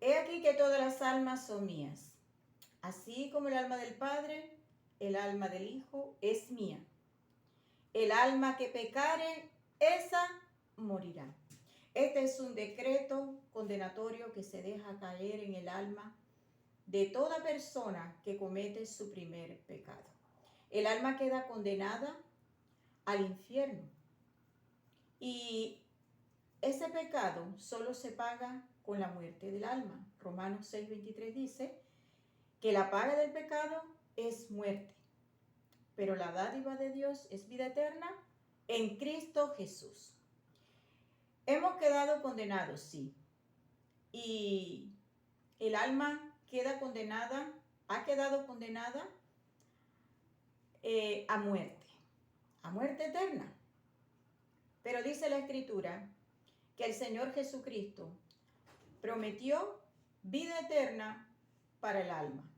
He aquí que todas las almas son mías, así como el alma del Padre, el alma del Hijo es mía. El alma que pecare, esa morirá. Este es un decreto condenatorio que se deja caer en el alma de toda persona que comete su primer pecado. El alma queda condenada al infierno y ese pecado solo se paga con la muerte del alma. Romanos 6:23 dice que la paga del pecado es muerte, pero la dádiva de Dios es vida eterna en Cristo Jesús. Hemos quedado condenados, sí, y el alma queda condenada, ha quedado condenada a muerte eterna. Pero dice la Escritura que el Señor Jesucristo prometió vida eterna para el alma.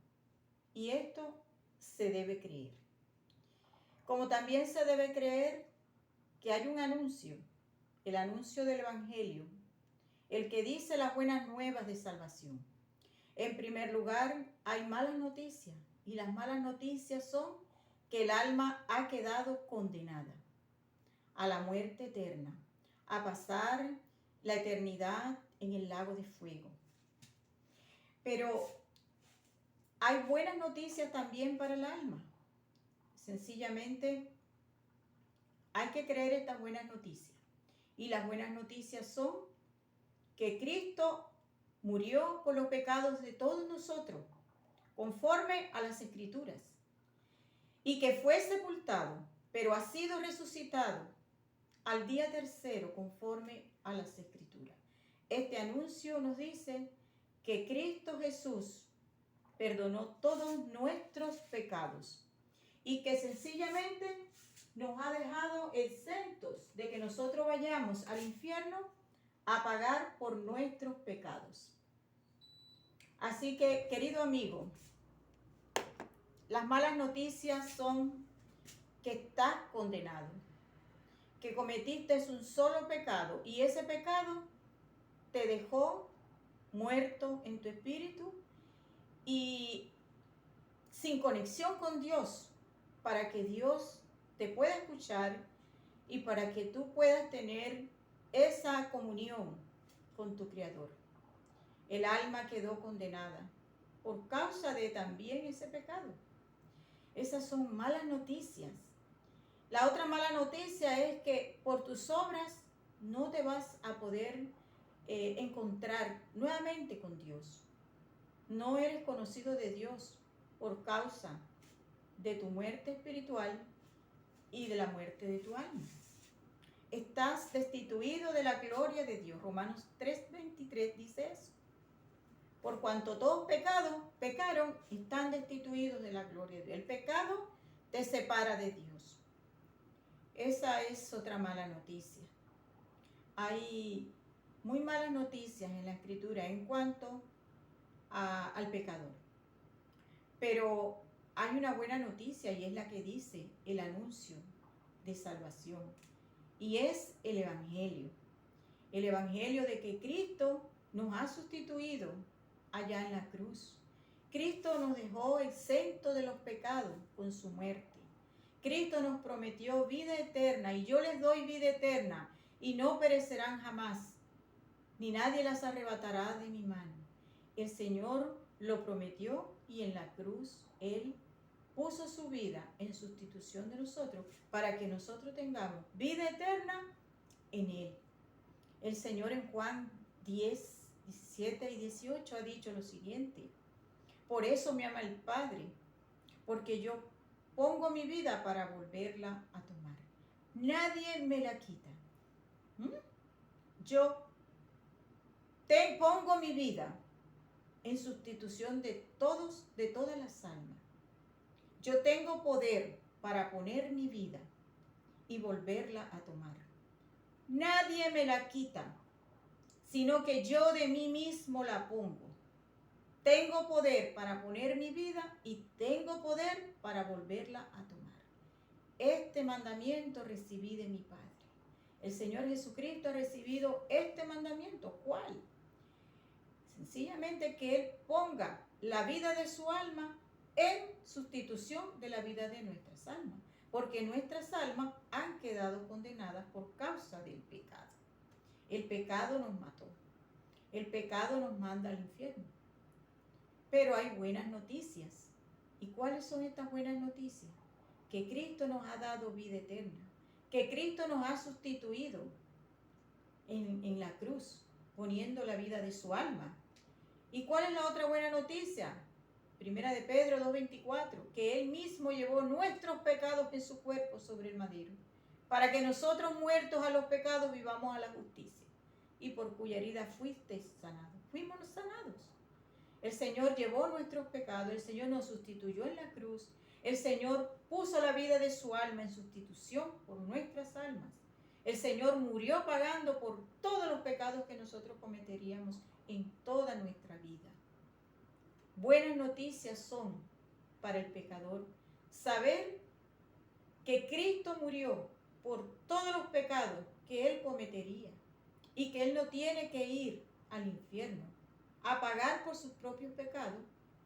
Y esto se debe creer. Como también se debe creer que hay un anuncio, el anuncio del Evangelio, el que dice las buenas nuevas de salvación. En primer lugar, hay malas noticias, y las malas noticias son que el alma ha quedado condenada a la muerte eterna, a pasar la eternidad en el lago de fuego. Pero hay buenas noticias también para el alma. Sencillamente hay que creer estas buenas noticias. Y las buenas noticias son que Cristo murió por los pecados de todos nosotros, conforme a las Escrituras, y que fue sepultado, pero ha sido resucitado al día tercero, conforme a las Escrituras. Este anuncio nos dice que Cristo Jesús perdonó todos nuestros pecados y que sencillamente nos ha dejado exentos de que nosotros vayamos al infierno a pagar por nuestros pecados. Así que, querido amigo, las malas noticias son que estás condenado, que cometiste un solo pecado y ese pecado te dejó muerto en tu espíritu y sin conexión con Dios, para que Dios te pueda escuchar y para que tú puedas tener esa comunión con tu Creador. El alma quedó condenada por causa de también ese pecado. Esas son malas noticias. La otra mala noticia es que por tus obras no te vas a poder encontrar nuevamente con Dios. No eres conocido de Dios por causa de tu muerte espiritual y de la muerte de tu alma. Estás destituido de la gloria de Dios. Romanos 3:23 dice eso. Por cuanto todos pecaron, están destituidos de la gloria de Dios. El pecado te separa de Dios. Esa es otra mala noticia. Hay muy malas noticias en la Escritura en cuanto al pecador. Pero hay una buena noticia y es la que dice el anuncio de salvación. Y es el Evangelio. El Evangelio de que Cristo nos ha sustituido allá en la cruz. Cristo nos dejó exento de los pecados con su muerte. Cristo nos prometió vida eterna y yo les doy vida eterna y no perecerán jamás, ni nadie las arrebatará de mi mano. El Señor lo prometió y en la cruz Él puso su vida en sustitución de nosotros para que nosotros tengamos vida eterna en Él. El Señor en Juan 10, 17 y 18 ha dicho lo siguiente: por eso me ama el Padre, porque yo pongo mi vida para volverla a tomar. Nadie me la quita. Yo pongo mi vida en sustitución de todas las almas. Yo tengo poder para poner mi vida y volverla a tomar. Nadie me la quita, sino que yo de mí mismo la pongo. Tengo poder para poner mi vida y tengo poder para volverla a tomar. Este mandamiento recibí de mi Padre. El Señor Jesucristo ha recibido este mandamiento. ¿Cuál? sencillamente que Él ponga la vida de su alma en sustitución de la vida de nuestras almas, porque nuestras almas han quedado condenadas por causa del pecado. El pecado nos mató, el pecado nos manda al infierno. Pero hay buenas noticias. ¿Y cuáles son estas buenas noticias? Que Cristo nos ha dado vida eterna, que Cristo nos ha sustituido en la cruz, poniendo la vida de su alma. ¿Y cuál es la otra buena noticia? Primera de Pedro 2:24, que Él mismo llevó nuestros pecados en su cuerpo sobre el madero, para que nosotros muertos a los pecados vivamos a la justicia, y por cuya herida fuisteis sanados. Fuimos sanados. El Señor llevó nuestros pecados, el Señor nos sustituyó en la cruz, el Señor puso la vida de su alma en sustitución por nuestras almas. El Señor murió pagando por todos los pecados que nosotros cometeríamos en toda nuestra vida. Buenas noticias son para el pecador saber que Cristo murió por todos los pecados que él cometería y que él no tiene que ir al infierno a pagar por sus propios pecados,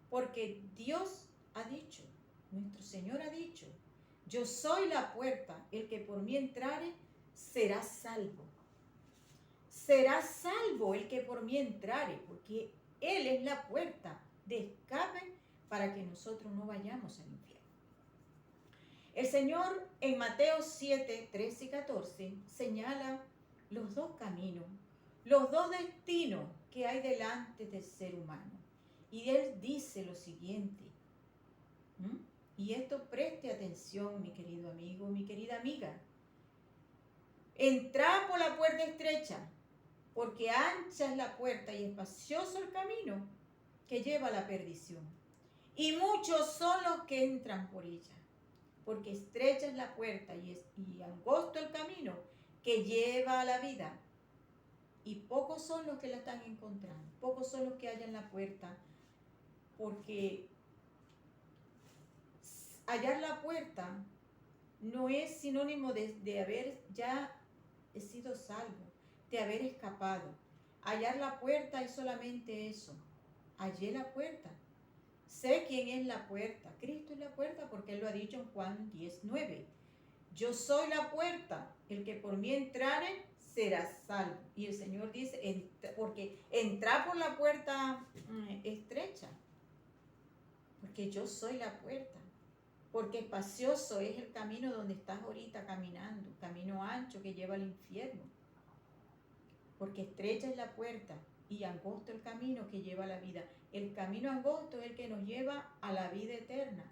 porque Dios ha dicho, nuestro Señor ha dicho, yo soy la puerta, el que por mí entrare será salvo. Será salvo el que por mí entrare, porque Él es la puerta de escape para que nosotros no vayamos al infierno. El Señor en Mateo 7, 13 y 14 señala los dos caminos, los dos destinos que hay delante del ser humano. Y Él dice lo siguiente, y esto preste atención, mi querido amigo, mi querida amiga. Entrad por la puerta estrecha, porque ancha es la puerta y espacioso el camino que lleva a la perdición. Y muchos son los que entran por ella, porque estrecha es la puerta y angosto el camino que lleva a la vida. Y pocos son los que la están encontrando, pocos son los que hallan la puerta, porque hallar la puerta no es sinónimo de haber ya sido salvo, de haber escapado. Hallar la puerta es solamente eso. Hallé la puerta. Sé quién es la puerta. Cristo es la puerta porque Él lo ha dicho en Juan 10:9. Yo soy la puerta. El que por mí entrare será salvo. Y el Señor dice, porque entra por la puerta estrecha. Porque yo soy la puerta. Porque espacioso es el camino donde estás ahorita caminando, camino ancho que lleva al infierno. Porque estrecha es la puerta y angosto el camino que lleva a la vida. El camino angosto es el que nos lleva a la vida eterna.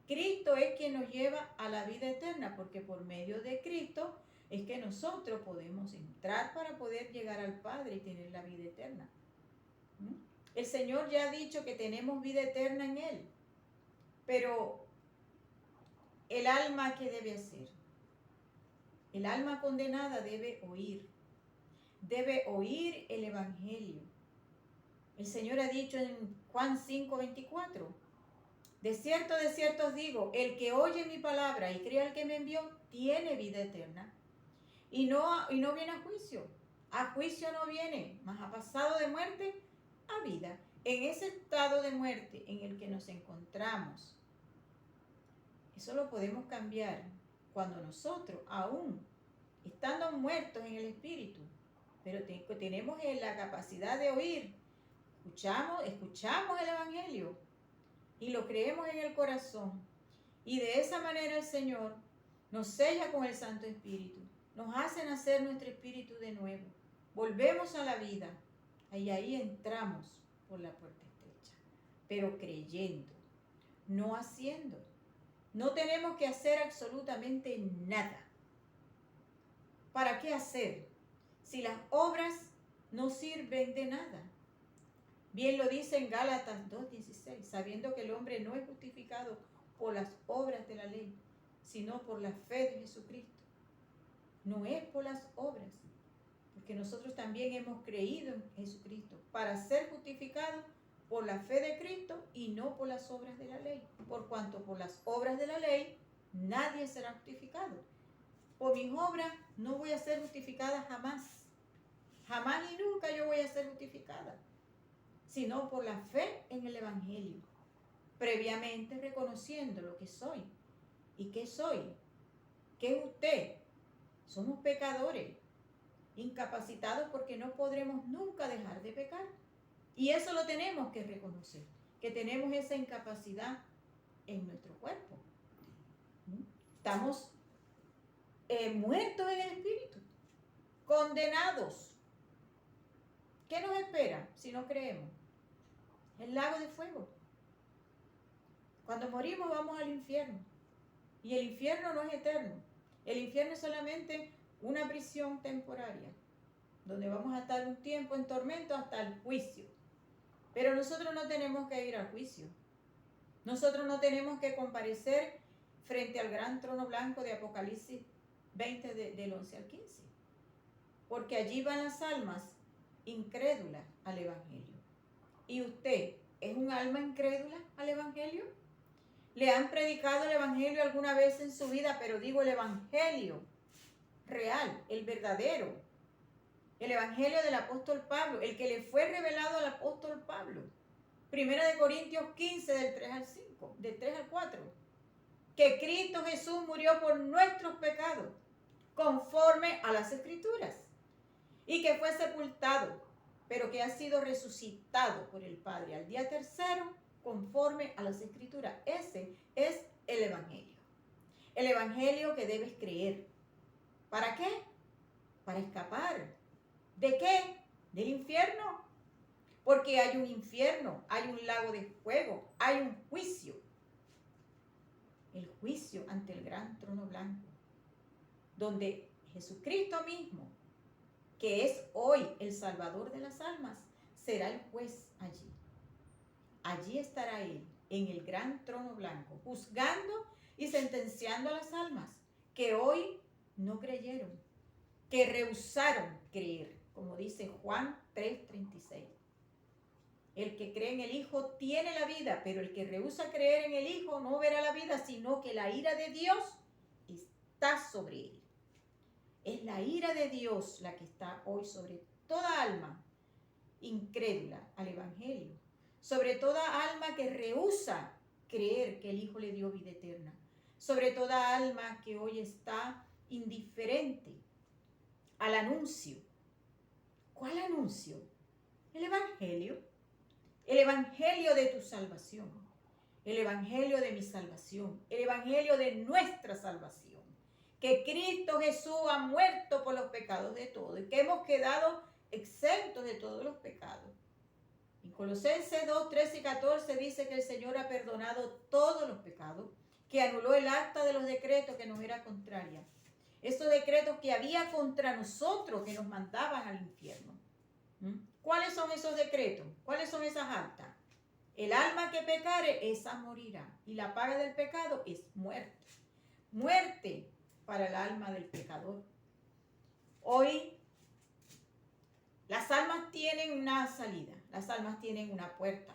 Cristo es quien nos lleva a la vida eterna, porque por medio de Cristo es que nosotros podemos entrar para poder llegar al Padre y tener la vida eterna. El Señor ya ha dicho que tenemos vida eterna en Él, pero el alma, ¿qué debe hacer? El alma condenada debe oír el Evangelio. El Señor ha dicho en Juan 5:24, de cierto os digo, el que oye mi palabra y cree al que me envió, tiene vida eterna. Y no viene a juicio no viene, mas ha pasado de muerte a vida. En ese estado de muerte en el que nos encontramos, eso lo podemos cambiar cuando nosotros, aún estando muertos en el espíritu, pero tenemos la capacidad de oír, escuchamos el Evangelio y lo creemos en el corazón. Y de esa manera el Señor nos sella con el Santo Espíritu, nos hace nacer nuestro espíritu de nuevo, volvemos a la vida y ahí entramos por la puerta estrecha, pero creyendo, no haciendo. No tenemos que hacer absolutamente nada. ¿Para qué hacer si las obras no sirven de nada? Bien lo dice en Gálatas 2:16, sabiendo que el hombre no es justificado por las obras de la ley, sino por la fe de Jesucristo. No es por las obras, porque nosotros también hemos creído en Jesucristo para ser justificados por la fe de Cristo y no por las obras de la ley. Por cuanto por las obras de la ley nadie será justificado. Por mis obras no voy a ser justificada jamás. Jamás y nunca yo voy a ser justificada. sino por la fe en el Evangelio, previamente reconociendo lo que soy. ¿Y qué soy? ¿Qué es usted? Somos pecadores, incapacitados porque no podremos nunca dejar de pecar. Y eso lo tenemos que reconocer, que tenemos esa incapacidad en nuestro cuerpo. Estamos muertos en el espíritu, condenados. ¿Qué nos espera si no creemos? El lago de fuego. Cuando morimos vamos al infierno. Y el infierno no es eterno. El infierno es solamente una prisión temporaria, donde vamos a estar un tiempo en tormento hasta el juicio. Pero nosotros no tenemos que ir al juicio. Nosotros no tenemos que comparecer frente al gran trono blanco de Apocalipsis 20 del 11 al 15. Porque allí van las almas incrédulas al Evangelio. ¿Y usted es un alma incrédula al Evangelio? ¿Le han predicado el Evangelio alguna vez en su vida? Pero digo el Evangelio real, el verdadero. El Evangelio del apóstol Pablo, el que le fue revelado al apóstol Pablo. 1 Corintios 15, del 3 al 5, del 3 al 4. Que Cristo Jesús murió por nuestros pecados, conforme a las Escrituras. Y que fue sepultado, pero que ha sido resucitado por el Padre al día tercero, conforme a las Escrituras. Ese es el Evangelio. El Evangelio que debes creer. ¿Para qué? Para escapar. ¿De qué? Del infierno. Porque hay un infierno, hay un lago de fuego, hay un juicio. El juicio ante el gran trono blanco, donde Jesucristo mismo, que es hoy el Salvador de las almas, será el juez allí. Allí estará Él, en el gran trono blanco, juzgando y sentenciando a las almas que hoy no creyeron, que rehusaron creer, como dice Juan 3:36. El que cree en el Hijo tiene la vida, pero el que rehúsa creer en el Hijo no verá la vida, sino que la ira de Dios está sobre él. Es la ira de Dios la que está hoy sobre toda alma incrédula al Evangelio, sobre toda alma que rehúsa creer que el Hijo le dio vida eterna, sobre toda alma que hoy está indiferente al anuncio. ¿Cuál anuncio? El Evangelio. El Evangelio de tu salvación, el Evangelio de mi salvación, el Evangelio de nuestra salvación, que Cristo Jesús ha muerto por los pecados de todos y que hemos quedado exentos de todos los pecados. En Colosenses 2, 13 y 14 dice que el Señor ha perdonado todos los pecados, que anuló el acta de los decretos que nos era contraria. Esos decretos que había contra nosotros que nos mandaban al infierno. ¿Cuáles son esos decretos? ¿Cuáles son esas actas? El alma que pecare, esa morirá. Y la paga del pecado es muerte. Muerte para el alma del pecador. Hoy las almas tienen una salida. Las almas tienen una puerta.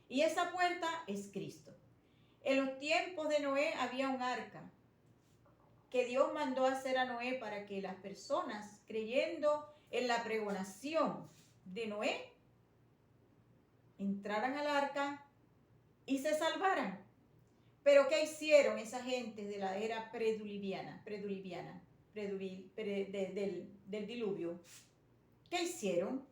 Y esa puerta es Cristo. En los tiempos de Noé había un arca que Dios mandó hacer a Noé para que las personas, creyendo en la pregonación de Noé, entraran al arca y se salvaran. Pero ¿qué hicieron esa gente de la era del diluvio? ¿Qué hicieron?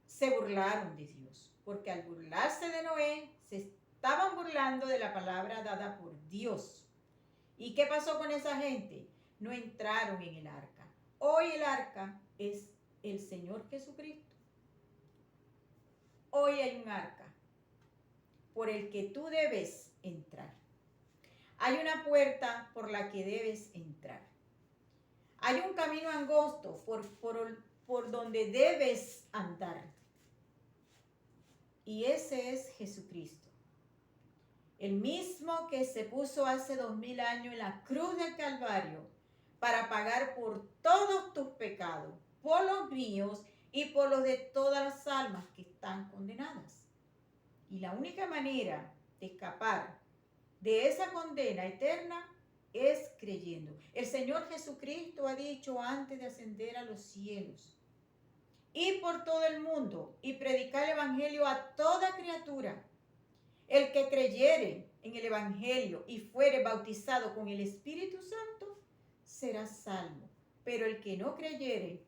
Se burlaron de Dios, porque al burlarse de Noé, se estaban burlando de la palabra dada por Dios. ¿Y qué pasó con esa gente? No entraron en el arca. Hoy el arca es el Señor Jesucristo. Hoy hay un arca por el que tú debes entrar. Hay una puerta por la que debes entrar. Hay un camino angosto por donde debes andar. Y ese es Jesucristo. El mismo que se puso hace 2000 años en la cruz del Calvario para pagar por todos tus pecados, por los míos y por los de todas las almas que están condenadas. Y la única manera de escapar de esa condena eterna es creyendo. El Señor Jesucristo ha dicho antes de ascender a los cielos ir por todo el mundo y predicar el evangelio a toda criatura. El que creyere en el evangelio y fuere bautizado con el Espíritu Santo será salvo, pero el que no creyere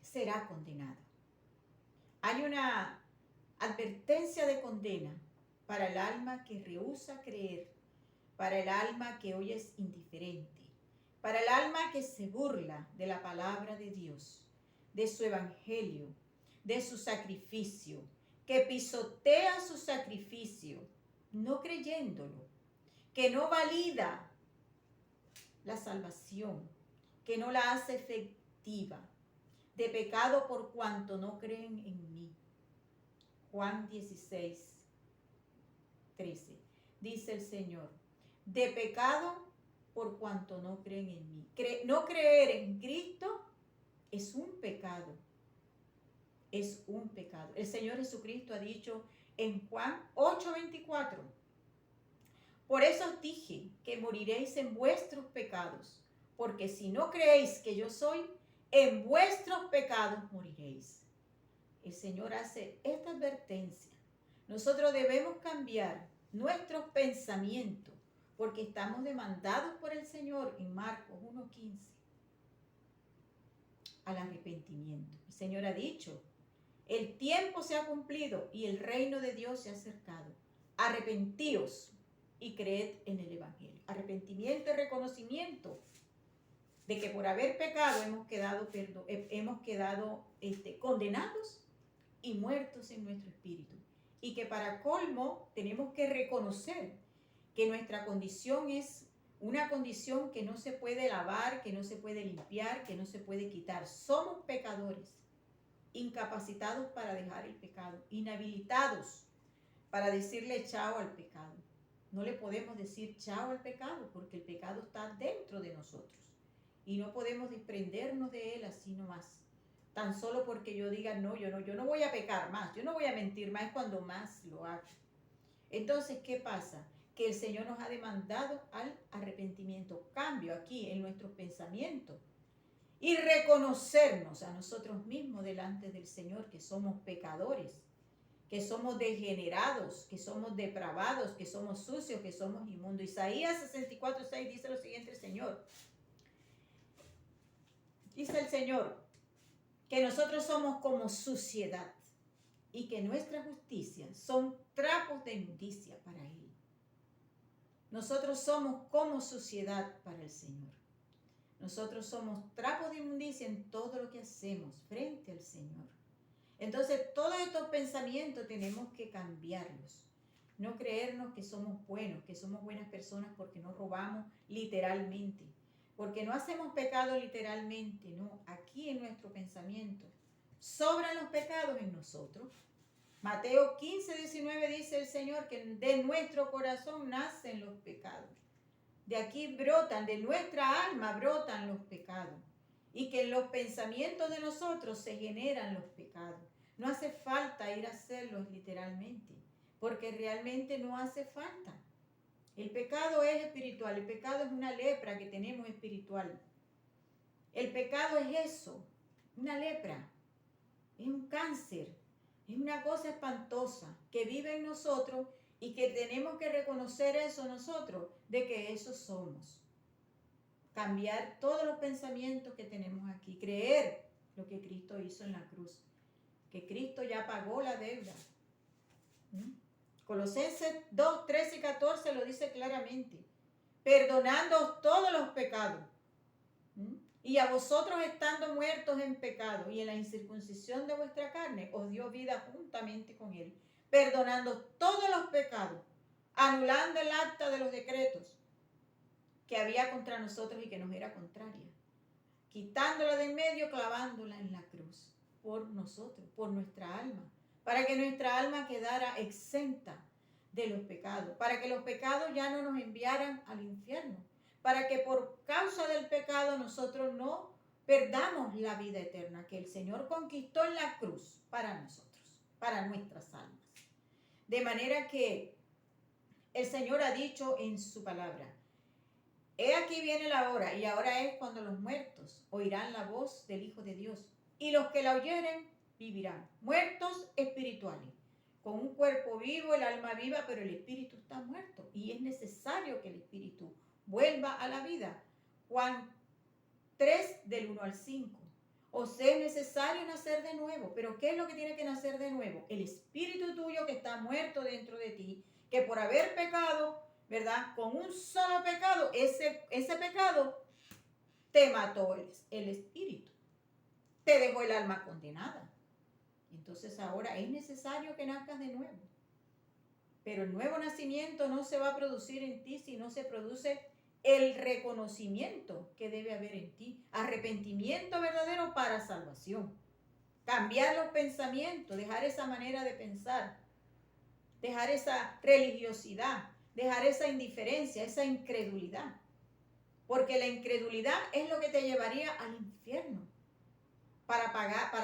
será condenado. Hay una advertencia de condena para el alma que rehúsa creer, para el alma que hoy es indiferente, para el alma que se burla de la palabra de Dios, de su evangelio, de su sacrificio, que pisotea su sacrificio, no creyéndolo, que no valida la salvación, que no la hace efectiva, de pecado por cuanto no creen en mí. Juan 16, 13. Dice el Señor, de pecado por cuanto no creen en mí. No creer en Cristo es un pecado. Es un pecado. El Señor Jesucristo ha dicho en Juan 8:24, por eso os dije que moriréis en vuestros pecados, porque si no creéis que yo soy, en vuestros pecados moriréis. El Señor hace esta advertencia. Nosotros debemos cambiar nuestros pensamientos porque estamos demandados por el Señor en Marcos 1:15 al arrepentimiento. El Señor ha dicho, el tiempo se ha cumplido y el reino de Dios se ha acercado. Arrepentíos y creed en el evangelio. Arrepentimiento y reconocimiento de que por haber pecado hemos quedado condenados y muertos en nuestro espíritu. Y que para colmo tenemos que reconocer que nuestra condición es una condición que no se puede lavar, que no se puede limpiar, que no se puede quitar. Somos pecadores, incapacitados para dejar el pecado, inhabilitados para decirle chao al pecado. No le podemos decir chao al pecado porque el pecado está dentro de nosotros y no podemos desprendernos de él así nomás. Tan solo porque yo diga, no, yo no voy a pecar más, yo no voy a mentir más, es cuando más lo hago. Entonces, ¿qué pasa? Que el Señor nos ha demandado al arrepentimiento, cambio aquí en nuestros pensamientos y reconocernos a nosotros mismos delante del Señor que somos pecadores, que somos degenerados, que somos depravados, que somos sucios, que somos inmundos. Isaías 64:6 dice lo siguiente el Señor. Dice el Señor que nosotros somos como suciedad y que nuestra justicia son trapos de inmundicia para Él. Nosotros somos como suciedad para el Señor. Nosotros somos trapos de inmundicia en todo lo que hacemos frente al Señor. Entonces, todos estos pensamientos tenemos que cambiarlos. No creernos que somos buenos, que somos buenas personas porque no robamos literalmente, porque no hacemos pecado literalmente, no. Aquí en nuestro pensamiento sobran los pecados en nosotros. Mateo 15:19 dice el Señor que de nuestro corazón nacen los pecados. De aquí brotan, de nuestra alma brotan los pecados. Y que en los pensamientos de nosotros se generan los pecados. No hace falta ir a hacerlos literalmente, porque realmente no hace falta. El pecado es espiritual, el pecado es una lepra que tenemos espiritual. El pecado es eso, una lepra, es un cáncer, es una cosa espantosa que vive en nosotros y que tenemos que reconocer eso nosotros, de que eso somos. Cambiar todos los pensamientos que tenemos aquí, creer lo que Cristo hizo en la cruz, que Cristo ya pagó la deuda. Colosenses 2, 13 y 14 lo dice claramente, perdonándoos todos los pecados, y a vosotros estando muertos en pecado y en la incircuncisión de vuestra carne, os dio vida juntamente con él, perdonando todos los pecados, anulando el acta de los decretos que había contra nosotros y que nos era contraria, quitándola de en medio, clavándola en la cruz, por nosotros, por nuestra alma, para que nuestra alma quedara exenta de los pecados, para que los pecados ya no nos enviaran al infierno, para que por causa del pecado nosotros no perdamos la vida eterna que el Señor conquistó en la cruz para nosotros, para nuestras almas. De manera que el Señor ha dicho en su palabra, he aquí viene la hora, y ahora es cuando los muertos oirán la voz del Hijo de Dios, y los que la oyeren vivirán. Muertos espirituales, con un cuerpo vivo, el alma viva, pero el espíritu está muerto y es necesario que el espíritu vuelva a la vida. Juan 3 del 1 al 5. O sea, es necesario nacer de nuevo. Pero ¿qué es lo que tiene que nacer de nuevo? El espíritu tuyo que está muerto dentro de ti, que por haber pecado, ¿verdad? Con un solo pecado, ese pecado te mató el espíritu. Te dejó el alma condenada. Entonces ahora es necesario que nazcas de nuevo. Pero el nuevo nacimiento no se va a producir en ti si no se produce el reconocimiento que debe haber en ti. Arrepentimiento verdadero para salvación. Cambiar los pensamientos, dejar esa manera de pensar, dejar esa religiosidad, dejar esa indiferencia, esa incredulidad. Porque la incredulidad es lo que te llevaría al infierno para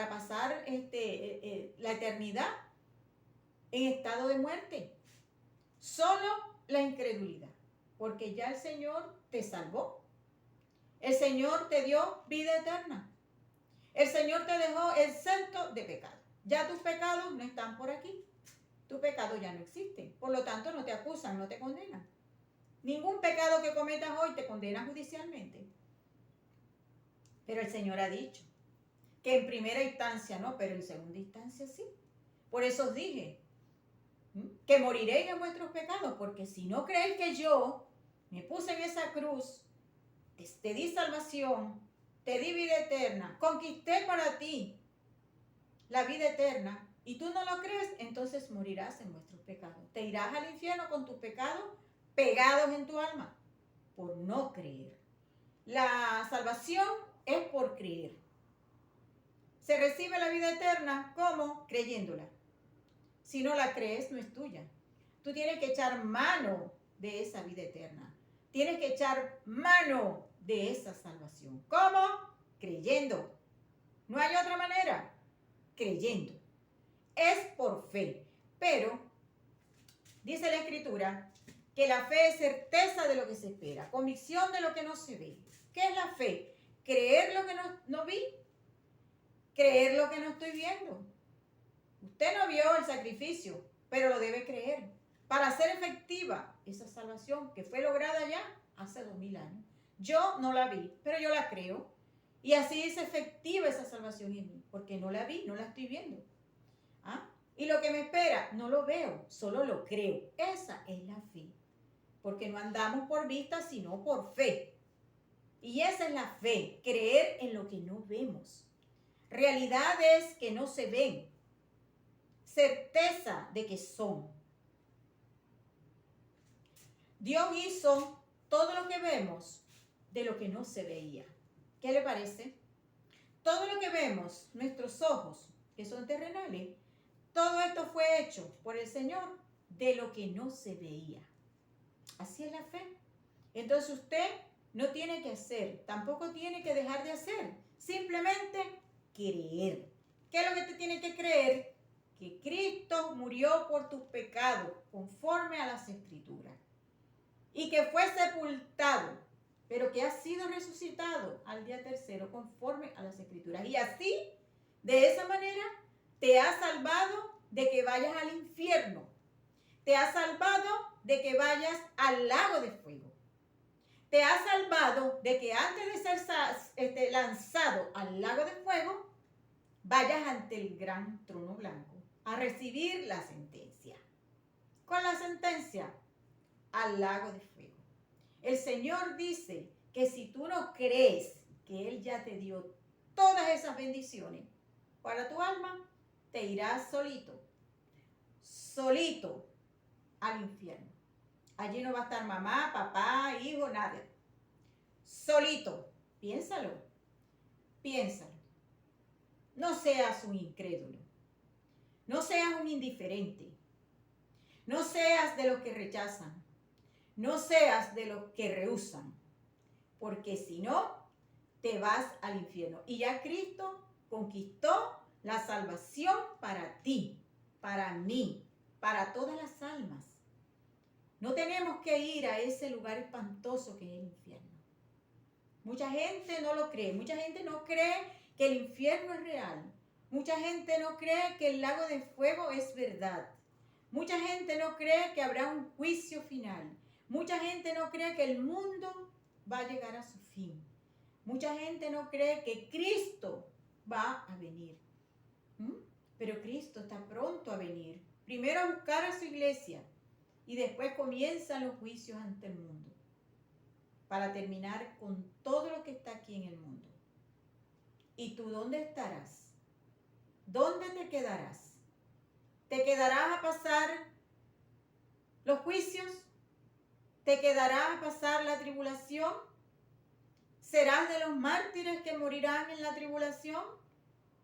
pasar la eternidad en estado de muerte. Solo la incredulidad. Porque ya el Señor te salvó. El Señor te dio vida eterna. El Señor te dejó exento de pecado. Ya tus pecados no están por aquí. Tu pecado ya no existe. Por lo tanto, no te acusan, no te condenan. Ningún pecado que cometas hoy te condena judicialmente. Pero el Señor ha dicho que en primera instancia no, pero en segunda instancia sí. Por eso os dije que moriréis en vuestros pecados, porque si no creéis que yo me puse en esa cruz, te di salvación, te di vida eterna, conquisté para ti la vida eterna, y tú no lo crees, entonces morirás en vuestros pecados. Te irás al infierno con tus pecados pegados en tu alma, por no creer. La salvación es por creer. Se recibe la vida eterna, ¿cómo? Creyéndola. Si no la crees, no es tuya. Tú tienes que echar mano de esa vida eterna. Tienes que echar mano de esa salvación. ¿Cómo? Creyendo. No hay otra manera. Creyendo. Es por fe. Pero dice la Escritura que la fe es certeza de lo que se espera, convicción de lo que no se ve. ¿Qué es la fe? Creer lo que no vi, creer lo que no estoy viendo. Usted no vio el sacrificio, pero lo debe creer para hacer efectiva esa salvación que fue lograda ya hace 2000 años. Yo no la vi, pero yo la creo. Y así es efectiva esa salvación en mí, porque no la vi, no la estoy viendo. ¿Ah? Y lo que me espera, no lo veo, solo lo creo. Esa es la fe. Porque no andamos por vista, sino por fe. Y esa es la fe, creer en lo que no vemos. Realidades que no se ven. Certeza de que son. Dios hizo todo lo que vemos de lo que no se veía. ¿Qué le parece? Todo lo que vemos, nuestros ojos, que son terrenales, todo esto fue hecho por el Señor de lo que no se veía. Así es la fe. Entonces usted no tiene que hacer, tampoco tiene que dejar de hacer. Simplemente creer. ¿Qué es lo que te tiene que creer? Que Cristo murió por tus pecados, conforme a las Escrituras. Y que fue sepultado, pero que ha sido resucitado al día tercero, conforme a las Escrituras. Y así, de esa manera, te ha salvado de que vayas al infierno. Te ha salvado de que vayas al lago de fuego. Te ha salvado de que antes de ser lanzado al lago de fuego, vayas ante el gran trono blanco a recibir la sentencia. Con la sentencia, al lago de fuego. El Señor dice que si tú no crees que Él ya te dio todas esas bendiciones para tu alma, te irás solito al infierno. Allí no va a estar mamá, papá, hijo, nadie. Solito. Piénsalo. No seas un incrédulo. No seas un indiferente. No seas de los que rechazan. No seas de los que rehúsan. Porque si no, te vas al infierno. Y ya Cristo conquistó la salvación para ti, para mí, para todas las almas. No tenemos que ir a ese lugar espantoso que es el infierno. Mucha gente no lo cree. Mucha gente no cree que el infierno es real. Mucha gente no cree que el lago de fuego es verdad. Mucha gente no cree que habrá un juicio final. Mucha gente no cree que el mundo va a llegar a su fin. Mucha gente no cree que Cristo va a venir. Pero Cristo está pronto a venir. Primero a buscar a su iglesia y después comienzan los juicios ante el mundo para terminar con todo lo que está aquí en el mundo. ¿Y tú dónde estarás? ¿Dónde te quedarás? ¿Te quedarás a pasar los juicios? ¿Te quedarás a pasar la tribulación? ¿Serás de los mártires que morirán en la tribulación?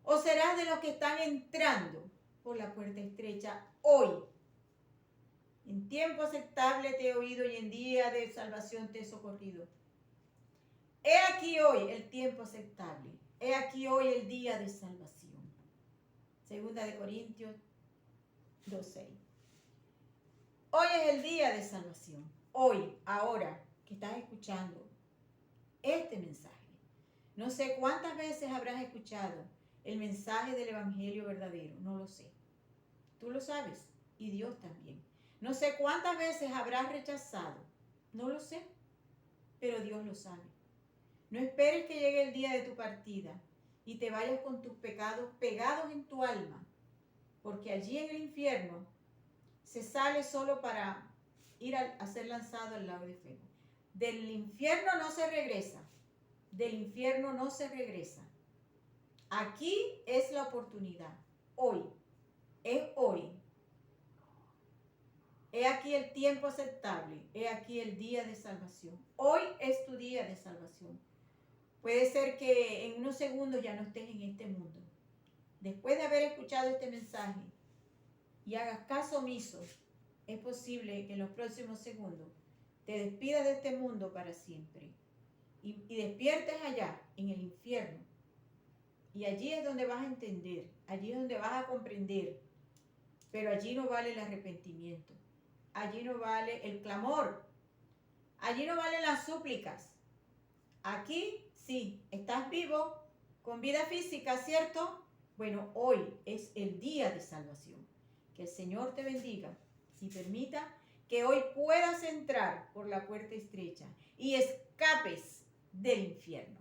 ¿O serás de los que están entrando por la puerta estrecha hoy? En tiempo aceptable te he oído y en día de salvación te he socorrido. He aquí hoy el tiempo aceptable. He aquí hoy el día de salvación. Segunda de Corintios 2:6. Hoy es el día de salvación. Hoy, ahora que estás escuchando este mensaje. No sé cuántas veces habrás escuchado el mensaje del evangelio verdadero. No lo sé. Tú lo sabes y Dios también. No sé cuántas veces habrás rechazado. No lo sé, pero Dios lo sabe. No esperes que llegue el día de tu partida y te vayas con tus pecados pegados en tu alma, porque allí en el infierno se sale solo para ir a ser lanzado al lago de fuego. Del infierno no se regresa. Del infierno no se regresa. Aquí es la oportunidad. Hoy. Es hoy. He aquí el tiempo aceptable. He aquí el día de salvación. Hoy es tu día de salvación. Puede ser que en unos segundos ya no estés en este mundo. Después de haber escuchado este mensaje y hagas caso omiso, es posible que en los próximos segundos te despidas de este mundo para siempre y despiertes allá en el infierno. Y allí es donde vas a entender, allí es donde vas a comprender, pero allí no vale el arrepentimiento, allí no vale el clamor, allí no valen las súplicas. Aquí sí, estás vivo, con vida física, ¿cierto? Bueno, hoy es el día de salvación. Que el Señor te bendiga y permita que hoy puedas entrar por la puerta estrecha y escapes del infierno.